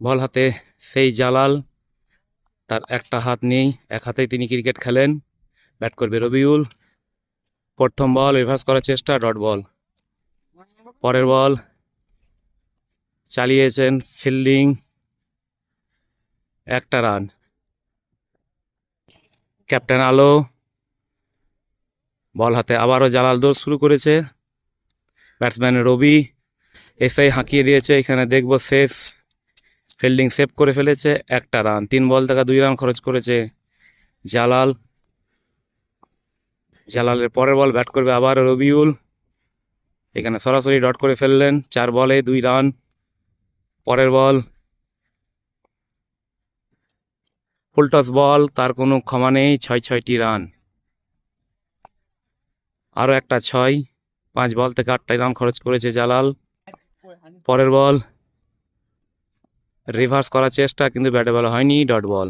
বল হাতে সেই জালাল, তার একটা হাত নেই, এক হাতেই তিনি ক্রিকেট খেলেন। ব্যাট করবে রবিউল। প্রথম বল রিভার্স করার চেষ্টা, ডট বল। পরের বল চালিয়েছেন ফিল্ডিং, একটা রান। ক্যাপ্টেন আলো বল হাতে আবারও জালাল দৌড় শুরু করেছে। ব্যাটসম্যান রবি এসআই হাঁকিয়ে দিয়েছে, এখানে দেখবো শেষ। ফিল্ডিং সেভ করে ফেলেছে, একটা রান। 3 বল থেকে 2 রান খরচ করেছে জালাল। জালালের পরের বল ব্যাট করবে আবার রবিউল, এখানে সরাসরি ডট করে ফেললেন। 4 বলে 2 রান। পরের বল ফুলটস বল, তার কোনো ক্ষমা নেই। 6টি রান, আরও একটা 6। 5 বল থেকে 8টা রান খরচ করেছে জালাল। পরের বল রিভার্স করার চেষ্টা, কিন্তু ব্যাটে বল হয়নি, ডট বল।